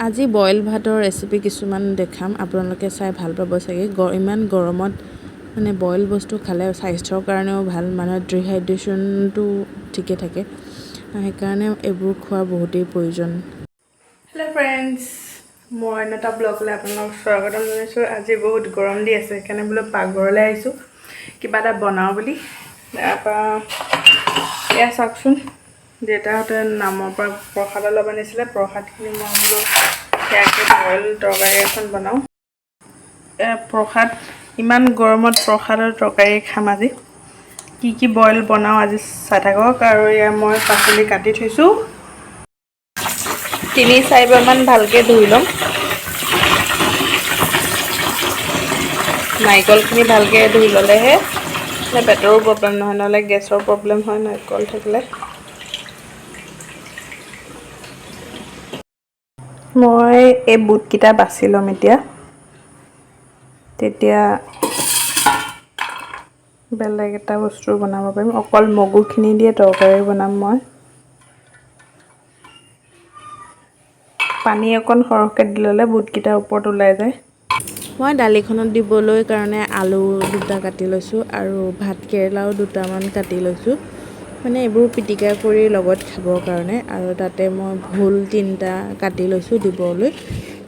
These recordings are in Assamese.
আজি বইল ভাতৰ ৰেচিপি কিছুমান দেখাম আপোনালোকে চাই ভাল পাব চাগে ইমান গৰমত মানে বইল বস্তু খালে স্বাস্থ্যৰ কাৰণেও ভাল মানুহৰ ডিহাইড্ৰেশ্যনটো ঠিকে থাকে সেইকাৰণে এইবোৰ খোৱা বহুতেই প্ৰয়োজন হেল্ল' ফ্ৰেণ্ডছ মই এটা ব্লগলৈ আপোনালোকক স্বাগতম জনাইছোঁ আজি বহুত গৰম দি আছে সেইকাৰণে বোলো পাকঘৰলৈ আহিছোঁ কিবা এটা বনাওঁ বুলি তাৰপৰা এয়া চাওকচোন দেউতাহঁতে নামৰ পৰা প্ৰসাদ অলপ আনিছিলে প্ৰসাদখিনি মই বোলো সেয়াকৈ বইল তৰকাৰী এখন বনাওঁ প্ৰসাদ ইমান গৰমত প্ৰসাদৰ তৰকাৰী খাম আজি কি বইল বনাওঁ আজি চাই থাকক আৰু এয়া মই পাচলি কাটি থৈছোঁ 3-4 বাৰমান ভালকৈ ধুই ল'ম নাৰিকলখিনি ভালকৈ ধুই ল'লেহে পেটৰো প্ৰব্লেম নহয় নহ'লে গেছৰ প্ৰব্লেম হয় নাৰিকল থাকিলে মই এই বুটকেইটা বাছি ল'ম এতিয়া তেতিয়া বেলেগ এটা বস্তু বনাব পাৰিম অকল মগুখিনি দিয়ে তৰকাৰী বনাম মই পানী অকণ সৰহকৈ দি ল'লে বুটকেইটাৰ ওপৰত ওলাই যায় মই দালিখনত দিবলৈ কাৰণে আলু দুটা কাটি লৈছোঁ আৰু ভাত কেৰেলাও দুটামান কাটি লৈছোঁ মানে এইবোৰ পিটিকা কৰি লগত খাবৰ কাৰণে আৰু তাতে মই ভোল 3টা কাটি লৈছোঁ দিবলৈ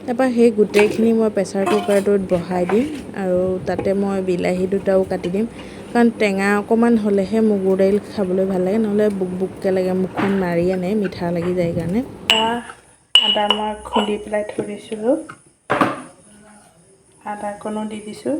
তাৰপৰা সেই গোটেইখিনি মই প্ৰেছাৰ কুকাৰটোত বহাই দিম আৰু তাতে মই বিলাহী দুটাও কাটি দিম কাৰণ টেঙা অকণমান হ'লেহে মগুৰ দাইল খাবলৈ ভাল লাগে নহ'লে বুক বুককৈ লাগে মুখখন মাৰি আনে মিঠা লাগি যায় কাৰণে আদা মই খুন্দি পেলাই থৈ দিছিলোঁ আদাকণো দি দিছোঁ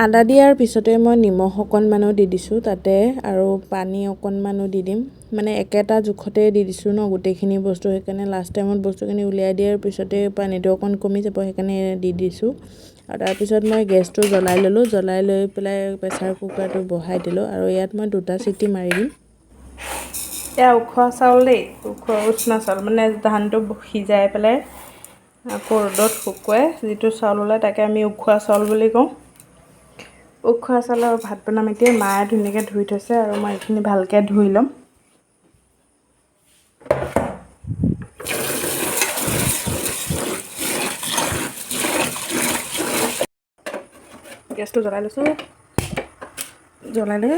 আদা দিয়াৰ পিছতে মই নিমখ অকণমানো দি দিছোঁ তাতে আৰু পানী অকণমানো দি দিম মানে একেটা জোখতে দি দিছোঁ ন গোটেইখিনি বস্তু সেইকাৰণে লাষ্ট টাইমত বস্তুখিনি উলিয়াই দিয়াৰ পিছতে পানীটো অকণ কমি যাব সেইকাৰণে দি দিছোঁ আৰু তাৰপিছত মই গেছটো জ্বলাই ল'লোঁ জ্বলাই লৈ পেলাই প্ৰেছাৰ কুকাৰটো বহাই দিলোঁ আৰু ইয়াত মই 2টা চিটি মাৰি দিম এয়া উখোৱা চাউল দেই উষনা চাউল মানে ধানটো সিজাই পেলাই আকৌ ৰ'দত শুকুৱাই যিটো চাউল ওলায় তাকে আমি উখোৱা চাউল বুলি কওঁ উখোৱা চাউলৰ ভাত বনাম এতিয়া মায়ে ধুনীয়াকৈ ধুই থৈছে আৰু মই এইখিনি ভালকৈ ধুই ল'ম গেছটো জ্বলাই লৈছোঁ জ্বলাই লৈ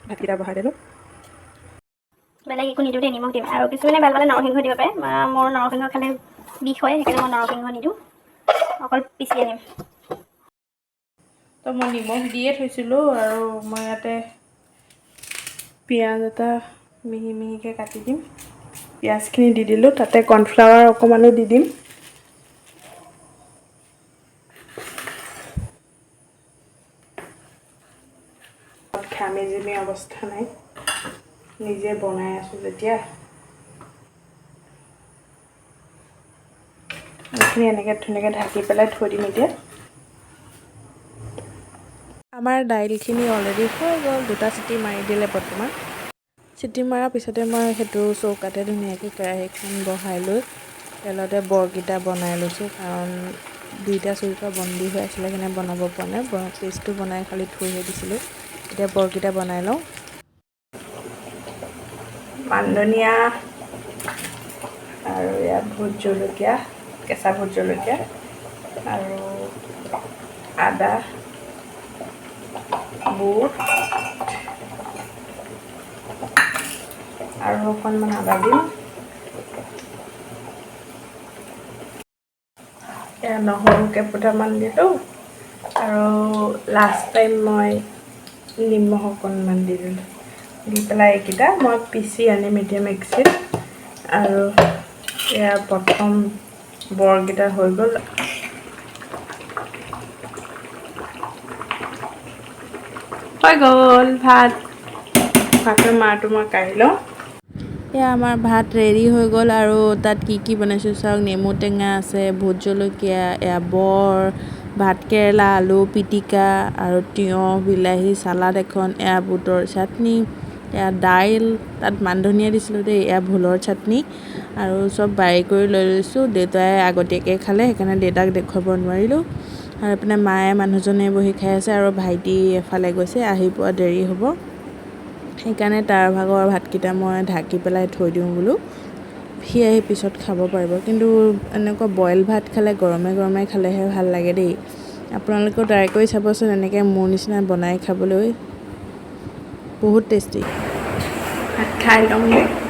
ভাতকেইটা বহাই দিলোঁ বেলেগ একো নিদিওঁ দেই নিমখ দিম আৰু কিছুমানে ভাল পালে নৰসিংহ দিব পাৰে মোৰ নৰসিংহ খালে বিষ হয় সেইকাৰণে মই নৰসিংহ নিদিওঁ অকল পিচি আনিম তো মই নিমখ দিয়ে থৈছিলোঁ আৰু মই ইয়াতে পিঁয়াজ এটা মিহি মিহিকৈ কাটি দিম পিঁয়াজখিনি দি দিলোঁ তাতে কৰ্ণফ্লাৱাৰ অকণমানো দি দিম ঘামি জামি অৱস্থা নাই নিজে বনাই আছোঁ যেতিয়া এইখিনি এনেকৈ ধুনীয়াকৈ ঢাকি পেলাই থৈ দিম এতিয়া আমাৰ দাইলখিনি অলৰেডি হৈ গ'ল 2টা চিটি মাৰি দিলে বৰ্তমান চিটি মৰাৰ পিছতে মই সেইটো চৌকাতে ধুনীয়াকৈ কেৰাহীখন বহাই লৈ তেলতে বৰকেইটা বনাই লৈছোঁ কাৰণ 2টা চৌকা বন্দী হৈ আছিলে সেইকাৰণে বনাব পৰা নাই পেষ্টটো বনাই খালি থৈহে দিছিলোঁ এতিয়া বৰকেইটা বনাই লওঁ মান ধনিয়া আৰু ইয়াত ভোট জলকীয়া কেঁচা ভোট জলকীয়া আৰু আদা বুট আৰু অকণমান আদা দিম এয়া নহৰু কেইফুটামান দিলোঁ আৰু লাষ্ট টাইম মই নিমখ অকণমান দি দিলোঁ দি পেলাই এইকেইটা মই পিচি আনিম এতিয়া মিক্সিত আৰু এয়া প্ৰথম বৰকেইটা হৈ গ'ল ভাতৰ মাৰটো মই কাঢ়ি লওঁ এয়া আমাৰ ভাত ৰেডি হৈ গ'ল আৰু তাত কি বনাইছোঁ চাওক নেমু টেঙা আছে ভোট জলকীয়া এয়া বৰ ভাত কেৰেলা আলু পিটিকা আৰু তিয়ঁহ বিলাহী চালাড এখন এয়া বুটৰ চাটনি এয়া দাইল তাত মান ধনিয়া দিছিলোঁ দেই এয়া ভোলৰ চাটনি আৰু চব বাৰী কৰি লৈ লৈছোঁ দেউতাই আগতীয়াকৈ খালে সেইকাৰণে দেউতাক দেখুৱাব নোৱাৰিলোঁ আৰু এইপিনে মায়ে মানুহজনে বহি খাই আছে আৰু ভাইটি এফালে গৈছে আহি পোৱা দেৰি হ'ব সেইকাৰণে তাৰ ভাগৰ ভাতকেইটা মই ঢাকি পেলাই থৈ দিওঁ বোলো সি আহি পিছত খাব পাৰিব কিন্তু এনেকুৱা বইল ভাত খালে গৰমে গৰমে খালেহে ভাল লাগে দেই আপোনালোকেও ট্ৰাই কৰি চাবচোন এনেকৈ মোৰ নিচিনা বনাই খাবলৈ বহুত টেষ্টি ভাত খাই লওঁ